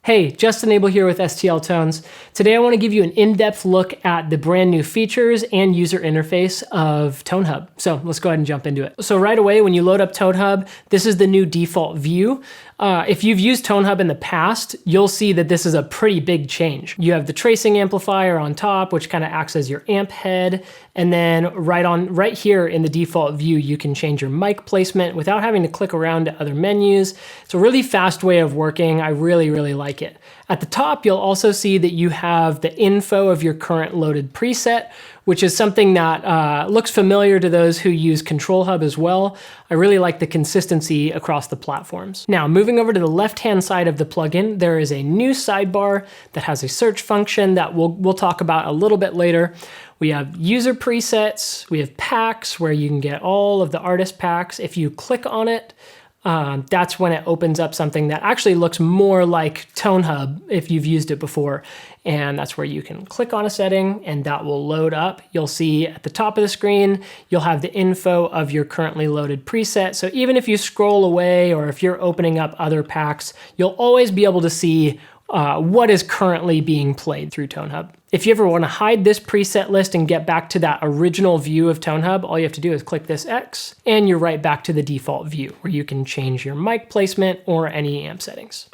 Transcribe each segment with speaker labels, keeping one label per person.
Speaker 1: Hey, Justin Abel here with STL Tones. Today I want to give you an in-depth look at the brand new features and user interface of ToneHub. So let's go ahead and jump into it. So right away, when you load up ToneHub, this is the new default view. If you've used ToneHub in the past, you'll see that this is a pretty big change. You have the tracing amplifier on top, which kind of acts as your amp head. And then right here in the default view, you can change your mic placement without having to click around to other menus. It's a really fast way of working. I really, really like it. At the top, you'll also see that you have the info of your current loaded preset, which is something that looks familiar to those who use Control Hub as well. I really like the consistency across the platforms. Now, moving over to the left-hand side of the plugin, there is a new sidebar that has a search function that we'll talk about a little bit later. We have user presets, we have packs where you can get all of the artist packs. If you click on it, that's when it opens up something that actually looks more like ToneHub if you've used it before. And that's where you can click on a setting and that will load up. You'll see at the top of the screen, you'll have the info of your currently loaded preset. So even if you scroll away or if you're opening up other packs, you'll always be able to see what is currently being played through ToneHub. If you ever want to hide this preset list and get back to that original view of ToneHub, all you have to do is click this X and you're right back to the default view where you can change your mic placement or any amp settings.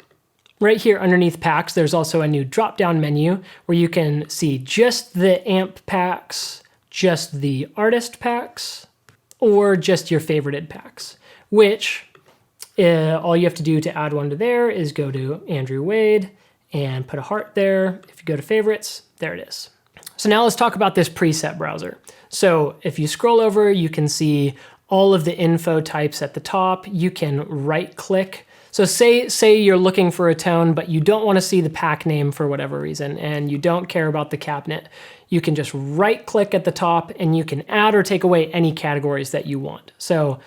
Speaker 1: Right here underneath packs, there's also a new drop-down menu where you can see just the amp packs, just the artist packs, or just your favorited packs, which all you have to do to add one to there is go to Andrew Wade and put a heart there. If you go to favorites, there it is. So now let's talk about this preset browser. So if you scroll over, you can see all of the info types at the top. You can right click. So say you're looking for a tone, but you don't want to see the pack name for whatever reason, and you don't care about the cabinet. You can just right click at the top and you can add or take away any categories that you want. So,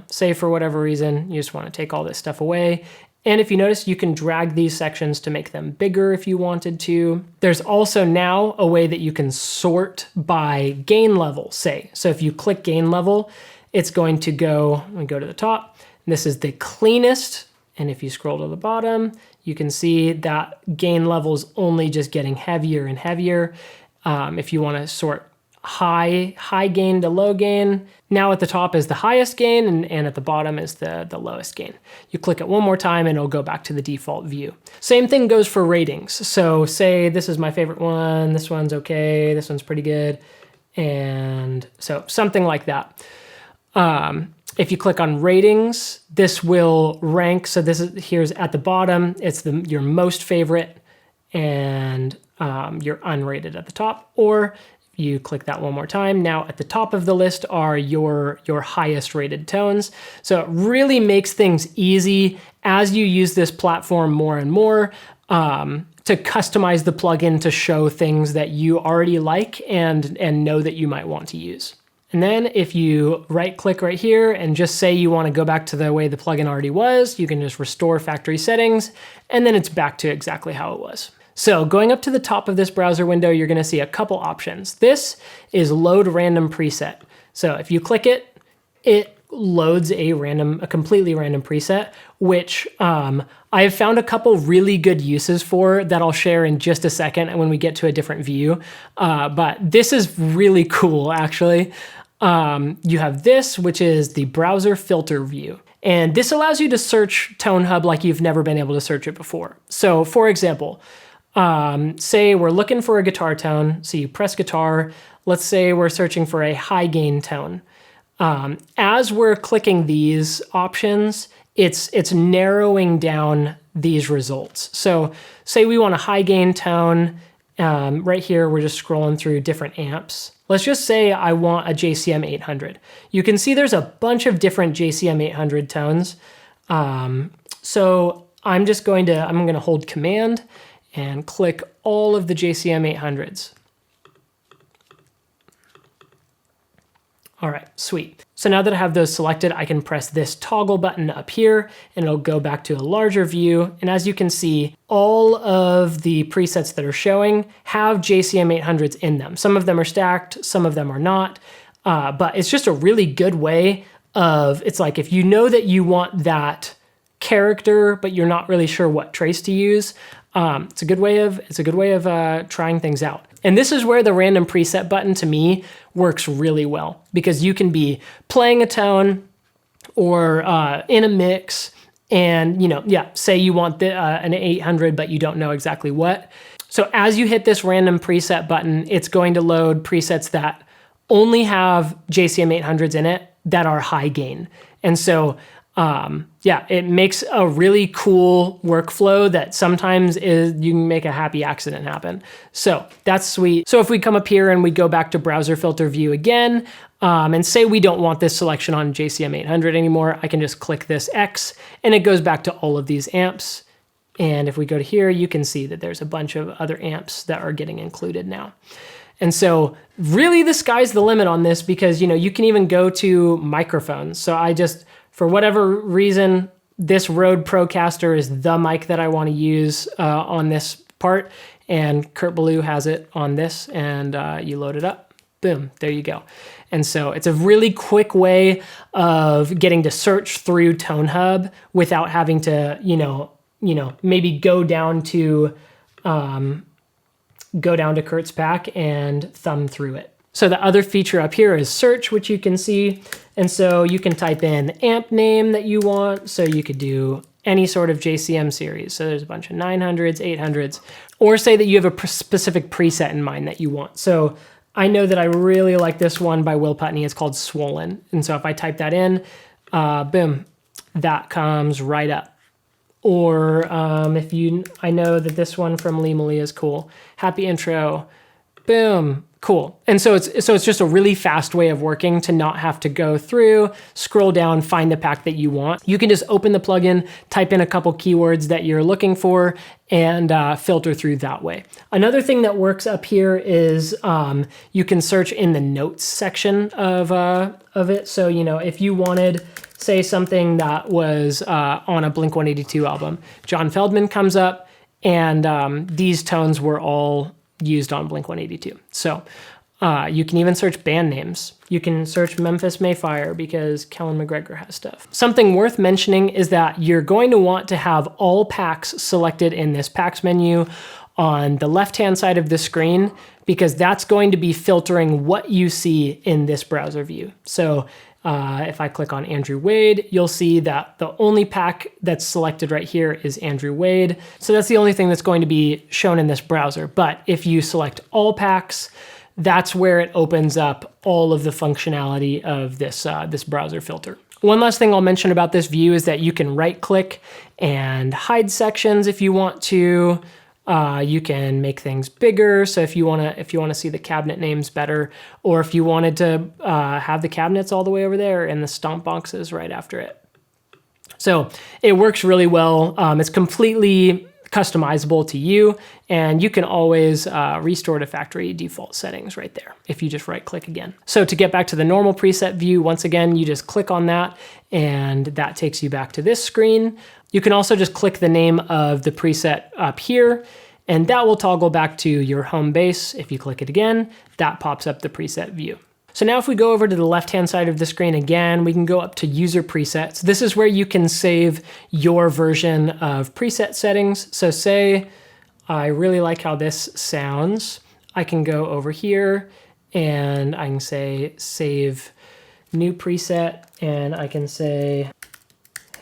Speaker 1: say for whatever reason, you just want to take all this stuff away. And if you notice, you can drag these sections to make them bigger if you wanted to. There's also now a way that you can sort by gain level, say. So if you click gain level, it's going to go to the top. This is the cleanest. And if you scroll to the bottom, you can see that gain level is only just getting heavier and heavier. If you want to sort high gain to low gain, now at the top is the highest gain and at the bottom is the lowest gain. You click it one more time and it'll go back to the default view. Same thing goes for ratings. So say this is my favorite one, this one's okay, this one's pretty good. And so something like that. If you click on ratings, this will rank. So here's at the bottom, it's your most favorite and your unrated at the top. Or you click that one more time. Now at the top of the list are your highest rated tones. So it really makes things easy as you use this platform more and more to customize the plugin to show things that you already like and know that you might want to use. And then if you right click right here and just say you want to go back to the way the plugin already was, you can just restore factory settings and then it's back to exactly how it was. So going up to the top of this browser window, you're going to see a couple options. This is load random preset. So if you click it, it loads a completely random preset, which I have found a couple really good uses for that I'll share in just a second when we get to a different view. But this is really cool, actually. You have this, which is the browser filter view. And this allows you to search ToneHub like you've never been able to search it before. So for example, say we're looking for a guitar tone, so you press guitar. Let's say we're searching for a high gain tone. As we're clicking these options, it's narrowing down these results. So say we want a high gain tone. Right here, we're just scrolling through different amps. Let's just say I want a JCM 800. You can see there's a bunch of different JCM 800 tones. So I'm going to hold Command and click all of the JCM 800s. All right, sweet. So now that I have those selected, I can press this toggle button up here and it'll go back to a larger view. And as you can see, all of the presets that are showing have JCM 800s in them. Some of them are stacked, some of them are not, but it's just a really good way of, it's like if you know that you want that character, but you're not really sure what trace to use, it's a good way of trying things out. And this is where the random preset button to me works really well, because you can be playing a tone or in a mix, and say you want an 800, but you don't know exactly what. So as you hit this random preset button, it's going to load presets that only have JCM 800s in it that are high gain. And so it makes a really cool workflow that sometimes you can make a happy accident happen. So that's sweet. So if we come up here and we go back to browser filter view again, and say we don't want this selection on JCM 800 anymore, I can just click this X and it goes back to all of these amps. And if we go to here, you can see that there's a bunch of other amps that are getting included now. And so really the sky's the limit on this, because you can even go to microphones. So I just, for whatever reason, this Rode Procaster is the mic that I want to use on this part, and Kurt Ballou has it on this, and you load it up, boom, there you go. And so it's a really quick way of getting to search through ToneHub without having to, maybe go down to Kurt's pack and thumb through it. So the other feature up here is search, which you can see. And so you can type in amp name that you want. So you could do any sort of JCM series. So there's a bunch of 900s, 800s, or say that you have a specific preset in mind that you want. So I know that I really like this one by Will Putney. It's called Swollen. And so if I type that in, boom, that comes right up. Or I know that this one from Lee Malia is cool. Happy intro, boom, cool. And so it's just a really fast way of working to not have to go through, scroll down, find the pack that you want. You can just open the plugin, type in a couple keywords that you're looking for, and filter through that way. Another thing that works up here is you can search in the notes section of it. So if you wanted, say, something that was on a Blink-182 album, John Feldman comes up, and these tones were all used on Blink-182. So you can even search band names. You can search Memphis Mayfire because Kellen McGregor has stuff. Something worth mentioning is that you're going to want to have all packs selected in this packs menu on the left-hand side of the screen, because that's going to be filtering what you see in this browser view. So if I click on Andrew Wade, you'll see that the only pack that's selected right here is Andrew Wade. So that's the only thing that's going to be shown in this browser. But if you select all packs, that's where it opens up all of the functionality of this browser filter. One last thing I'll mention about this view is that you can right-click and hide sections if you want to. You can make things bigger. So if you want to see the cabinet names better, or if you wanted to have the cabinets all the way over there and the stomp boxes right after it. So it works really well. It's completely customizable to you, and you can always restore to factory default settings right there if you just right click again. So to get back to the normal preset view, once again, you just click on that and that takes you back to this screen. You can also just click the name of the preset up here, and that will toggle back to your home base. If you click it again, that pops up the preset view. So now if we go over to the left-hand side of the screen again, we can go up to user presets. This is where you can save your version of preset settings. So say I really like how this sounds. I can go over here and I can say save new preset, and I can say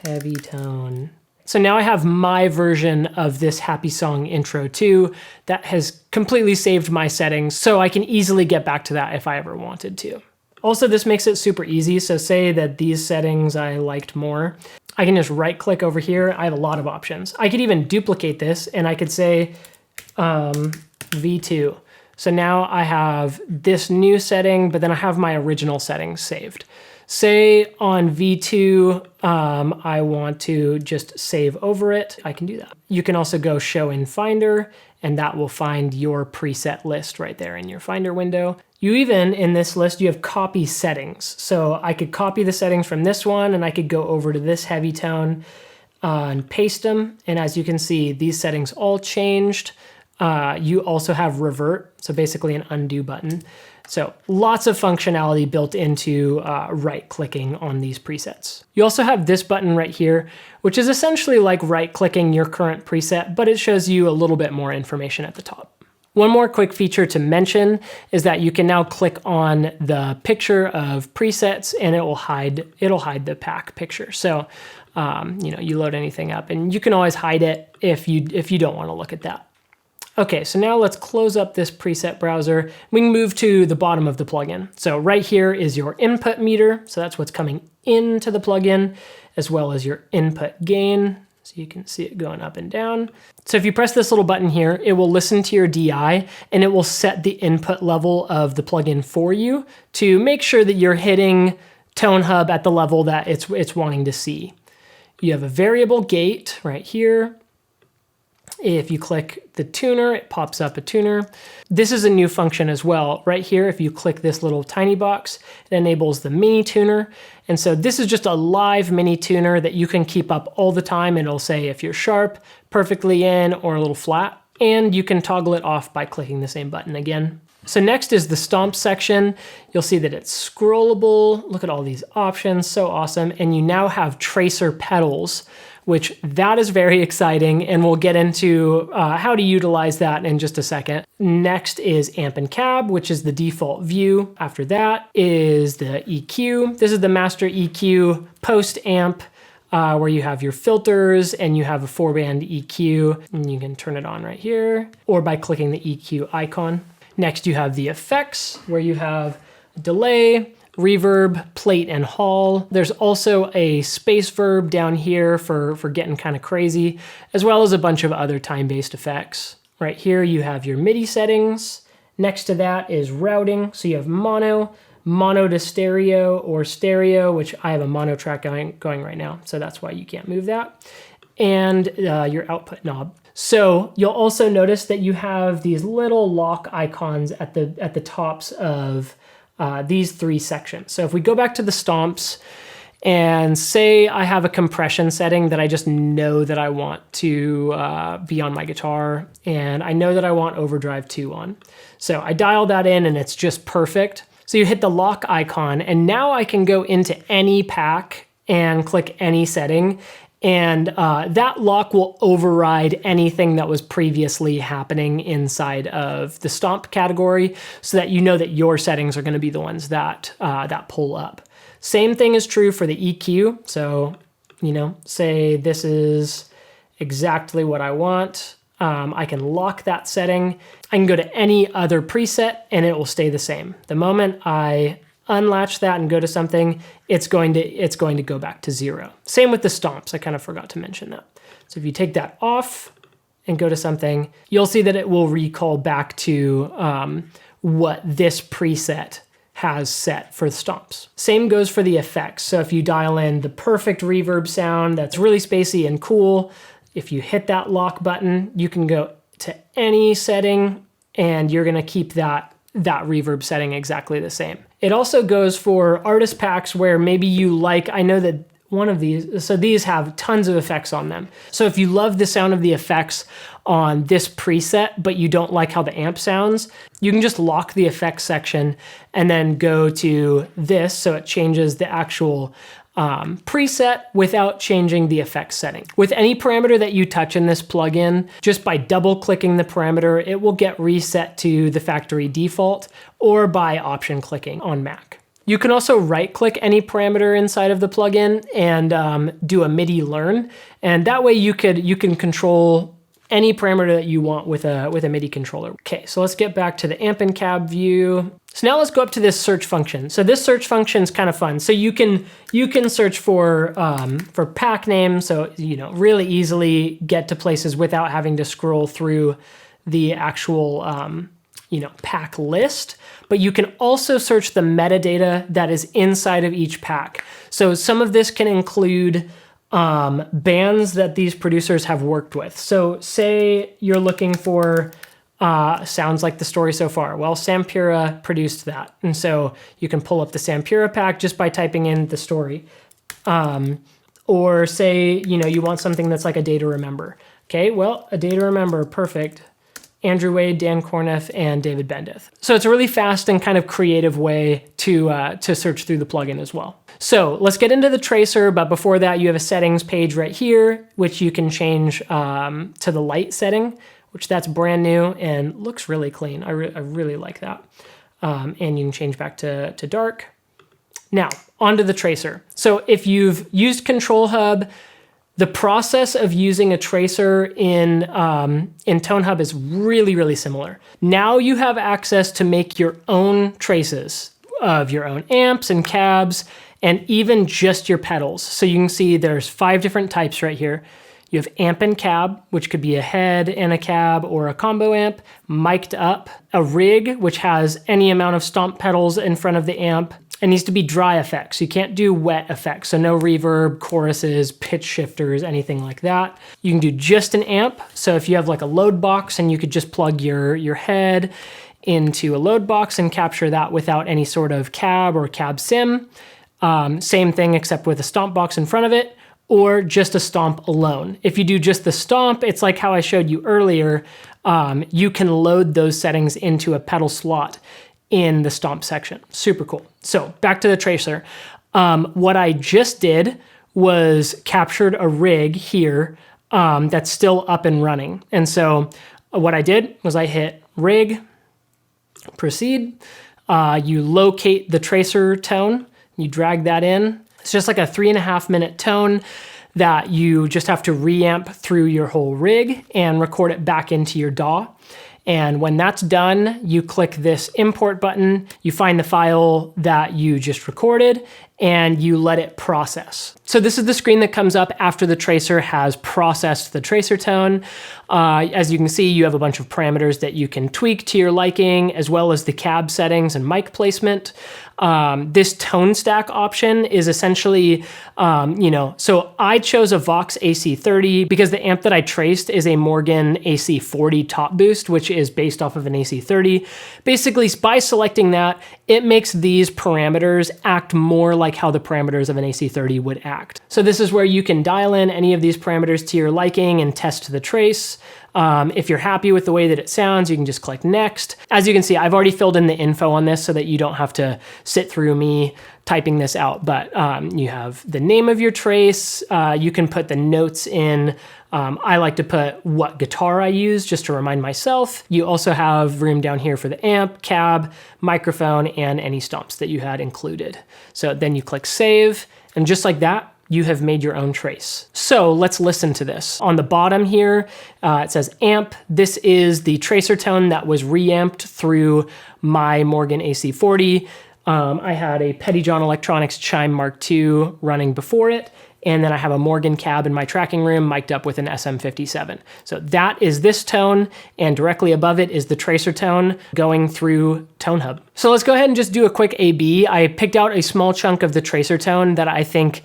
Speaker 1: heavy tone. So now I have my version of this happy song intro 2 that has completely saved my settings, so I can easily get back to that if I ever wanted to. Also, this makes it super easy. So say that these settings I liked more. I can just right click over here. I have a lot of options. I could even duplicate this and I could say V2. So now I have this new setting, but then I have my original settings saved. Say on V2, I want to just save over it. I can do that. You can also go show in Finder, and that will find your preset list right there in your Finder window. You even, in this list, you have copy settings. So I could copy the settings from this one, and I could go over to this heavy tone and paste them. And as you can see, these settings all changed. You also have revert, so basically an undo button. So lots of functionality built into right-clicking on these presets. You also have this button right here, which is essentially like right-clicking your current preset, but it shows you a little bit more information at the top. One more quick feature to mention is that you can now click on the picture of presets and it'll hide the pack picture. So you load anything up and you can always hide it if you don't want to look at that. Okay, so now let's close up this preset browser. We can move to the bottom of the plugin. So right here is your input meter. So that's what's coming into the plugin, as well as your input gain. So you can see it going up and down. So if you press this little button here, it will listen to your DI and it will set the input level of the plugin for you to make sure that you're hitting ToneHub at the level that it's wanting to see. You have a variable gate right here. If you click the tuner, it pops up a tuner. This is a new function as well. Right here, if you click this little tiny box, it enables the mini tuner. And so this is just a live mini tuner that you can keep up all the time. It'll say if you're sharp, perfectly in, or a little flat. And you can toggle it off by clicking the same button again. So next is the stomp section. You'll see that it's scrollable. Look at all these options, so awesome. And you now have tracer pedals, which that is very exciting, and we'll get into how to utilize that in just a second. Next is amp and cab, which is the default view. After that is the EQ. This is the master EQ post amp, where you have your filters and you have a 4-band EQ, and you can turn it on right here, or by clicking the EQ icon. Next, you have the effects, where you have delay, reverb, plate, and hall. There's also a space verb down here for getting kind of crazy, as well as a bunch of other time-based effects. Right here, you have your MIDI settings. Next to that is routing. So you have mono to stereo, or stereo, which I have a mono track going right now, so that's why you can't move that. And your output knob. So you'll also notice that you have these little lock icons at the tops of these three sections. So if we go back to the stomps and say I have a compression setting that I just know that I want to be on my guitar, and I know that I want overdrive 2 on. So I dial that in and it's just perfect. So you hit the lock icon and now I can go into any pack and click any setting, and that lock will override anything that was previously happening inside of the stomp category, so that you know that your settings are going to be the ones that pull up. Same thing is true for the EQ. So, say this is exactly what I want. I can lock that setting. I can go to any other preset and it will stay the same. The moment I unlatch that and go to something, it's going to go back to 0. Same with the stomps. I kind of forgot to mention that. So if you take that off and go to something, you'll see that it will recall back to what this preset has set for the stomps. Same goes for the effects. So if you dial in the perfect reverb sound that's really spacey and cool, if you hit that lock button, you can go to any setting and you're going to keep that reverb setting exactly the same. It also goes for artist packs where maybe you like, I know that one of these, so these have tons of effects on them. So if you love the sound of the effects on this preset, but you don't like how the amp sounds, you can just lock the effects section and then go to this, so it changes the actual preset without changing the effects setting. With any parameter that you touch in this plugin, just by double clicking the parameter, it will get reset to the factory default, or by option clicking on Mac. You can also right click any parameter inside of the plugin and do a MIDI learn. And that way you can control any parameter that you want with a MIDI controller. Okay, so let's get back to the amp and cab view. So now let's go up to this search function. So this search function is kind of fun. So you can search for pack names, so really easily get to places without having to scroll through the actual pack list. But you can also search the metadata that is inside of each pack. So some of this can include bands that these producers have worked with. So say you're looking for sounds like the story so far. Well, Sampura produced that. And so you can pull up the Sampura pack just by typing in the story. Or say, you want something that's like a day to remember. Okay, well, a day to remember, perfect. Andrew Wade, Dan Corniff, and David Bendith. So it's a really fast and kind of creative way to search through the plugin as well. So let's get into the tracer, but before that, you have a settings page right here, which you can change to the light setting, which that's brand new and looks really clean. I really like that. And you can change back to dark. Now, onto the tracer. So if you've used ToneHub, the process of using a tracer in ToneHub is really, really similar. Now you have access to make your own traces of your own amps and cabs, and even just your pedals. So you can see there's 5 different types right here. You have amp and cab, which could be a head and a cab or a combo amp, mic'd up, a rig, which has any amount of stomp pedals in front of the amp. It needs to be dry effects. You can't do wet effects, so no reverb, choruses, pitch shifters, anything like that. You can do just an amp. So if you have like a load box and you could just plug your head into a load box and capture that without any sort of cab or cab sim. Same thing except with a stomp box in front of it, or just a stomp alone. If you do just the stomp, it's like how I showed you earlier. You can load those settings into a pedal slot in the stomp section. Super cool. So back to the tracer. What I just did was captured a rig here that's still up and running. And so what I did was I hit rig, proceed. You locate the tracer tone, you drag that in. It's just like a 3.5 minute tone that you just have to reamp through your whole rig and record it back into your DAW. And when that's done, you click this import button, you find the file that you just recorded, and you let it process. So this is the screen that comes up after the tracer has processed the tracer tone. As you can see, you have a bunch of parameters that you can tweak to your liking, as well as the cab settings and mic placement. This tone stack option is essentially, so I chose a Vox AC30 because the amp that I traced is a Morgan AC40 top boost, which is based off of an AC30. Basically, by selecting that, it makes these parameters act more like how the parameters of an AC30 would act. So this is where you can dial in any of these parameters to your liking and test the trace. If you're happy with the way that it sounds, you can just click next. As you can see, I've already filled in the info on this so that you don't have to sit through me typing this out, but you have the name of your trace. You can put the notes in. I like to put what guitar I use just to remind myself. You also have room down here for the amp, cab, microphone, and any stomps that you had included. So then you click save, and just like that, you have made your own trace. So let's listen to this. On the bottom here, it says amp. This is the tracer tone that was reamped through my Morgan AC40. I had a Pettyjohn Electronics Chime Mark II running before it, and then I have a Morgan cab in my tracking room mic'd up with an SM57. So that is this tone, and directly above it is the tracer tone going through ToneHub. So let's go ahead and just do a quick A/B. I picked out a small chunk of the tracer tone that I think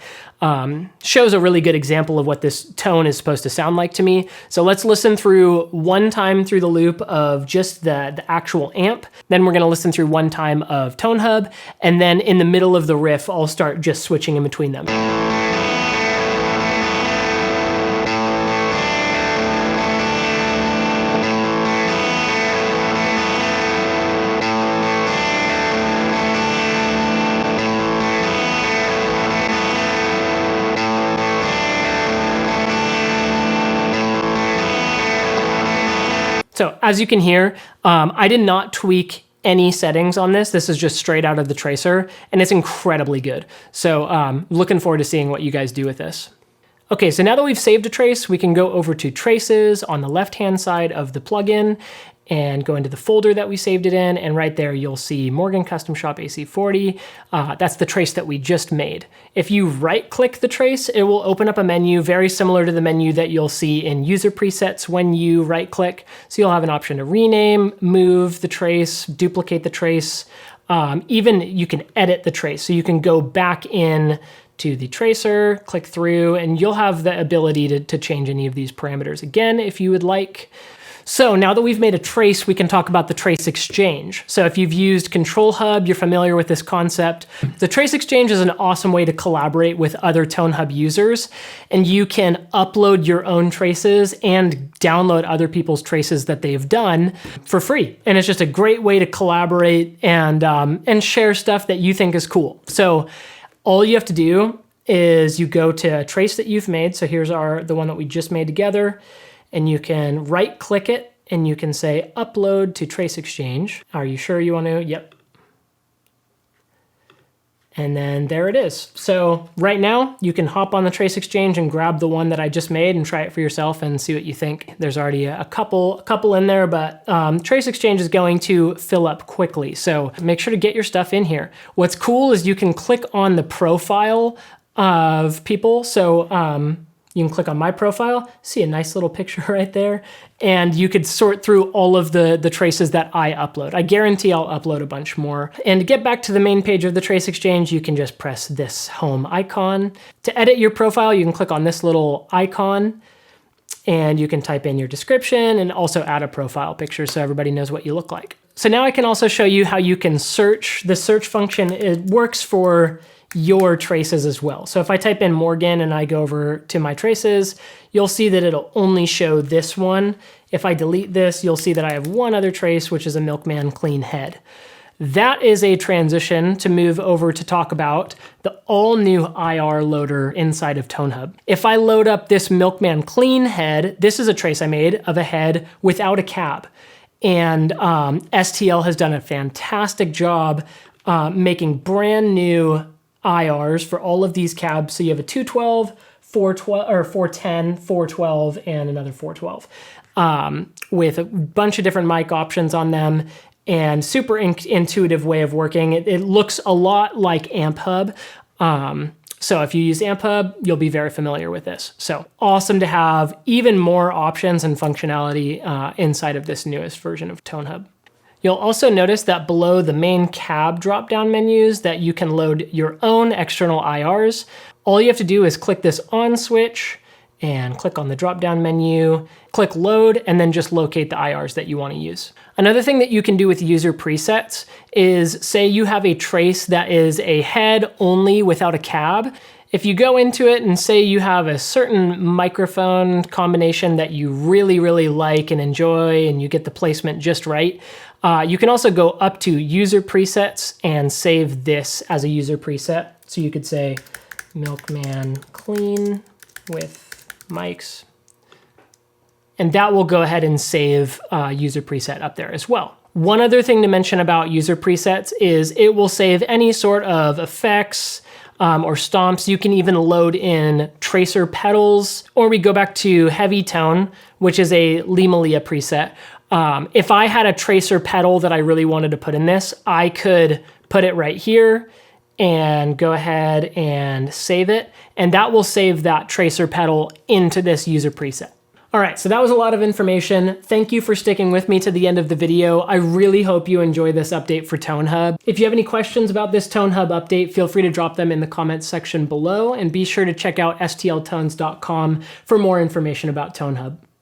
Speaker 1: shows a really good example of what this tone is supposed to sound like to me. So let's listen through one time through the loop of just the actual amp. Then we're gonna listen through one time of ToneHub, and then in the middle of the riff, I'll start just switching in between them. So as you can hear, I did not tweak any settings on this. This is just straight out of the tracer, and it's incredibly good. So looking forward to seeing what you guys do with this. Okay, so now that we've saved a trace, we can go over to traces on the left-hand side of the plugin and go into the folder that we saved it in, and right there you'll see Morgan Custom Shop AC40. That's the trace that we just made. If you right-click the trace, it will open up a menu very similar to the menu that you'll see in user presets when you right-click. So you'll have an option to rename, move the trace, duplicate the trace. Even you can edit the trace, so you can go back in to the tracer, click through, and you'll have the ability to change any of these parameters again if you would like. So now that we've made a trace, we can talk about the trace exchange. So if you've used Control Hub, you're familiar with this concept. The trace exchange is an awesome way to collaborate with other ToneHub users, and you can upload your own traces and download other people's traces that they've done for free. And it's just a great way to collaborate and share stuff that you think is cool. So all you have to do is you go to a trace that you've made. So here's the one that we just made together. And you can right click it and you can say upload to Trace Exchange. Are you sure you want to? Yep. And then there it is. So right now you can hop on the Trace Exchange and grab the one that I just made and try it for yourself and see what you think. There's already a couple in there, but Trace Exchange is going to fill up quickly. So make sure to get your stuff in here. What's cool is you can click on the profile of people. So you can click on my profile, see a nice little picture right there, and you could sort through all of the traces that I upload. I guarantee I'll upload a bunch more. And to get back to the main page of the Trace Exchange, you can just press this home icon. To edit your profile, you can click on this little icon, and you can type in your description and also add a profile picture so everybody knows what you look like. So now I can also show you how you can search. The search function, it works for your traces as well. So if I type in Morgan and I go over to my traces, you'll see that it'll only show this one. If I delete this, you'll see that I have one other trace, which is a Milkman clean head. That is a transition to move over to talk about the all new IR loader inside of ToneHub. If I load up this Milkman clean head, this is a trace I made of a head without a cab. And STL has done a fantastic job making brand new IRs for all of these cabs. So you have a 212, 412, or 410, 412, and another 412 with a bunch of different mic options on them and super intuitive way of working. It looks a lot like AmpHub. So if you use AmpHub, you'll be very familiar with this. So awesome to have even more options and functionality inside of this newest version of ToneHub. You'll also notice that below the main cab drop-down menus that you can load your own external IRs. All you have to do is click this on switch and click on the drop-down menu, click load, and then just locate the IRs that you want to use. Another thing that you can do with user presets is say you have a trace that is a head only without a cab. If you go into it and say you have a certain microphone combination that you really, really like and enjoy and you get the placement just right, you can also go up to user presets and save this as a user preset. So you could say Milkman clean with mics, and that will go ahead and save user preset up there as well. One other thing to mention about user presets is it will save any sort of effects or stomps. You can even load in tracer pedals, or we go back to heavy tone, which is a Limalia preset. If I had a tracer pedal that I really wanted to put in this, I could put it right here and go ahead and save it. And that will save that tracer pedal into this user preset. All right, so that was a lot of information. Thank you for sticking with me to the end of the video. I really hope you enjoy this update for ToneHub. If you have any questions about this ToneHub update, feel free to drop them in the comments section below, and be sure to check out stltones.com for more information about ToneHub.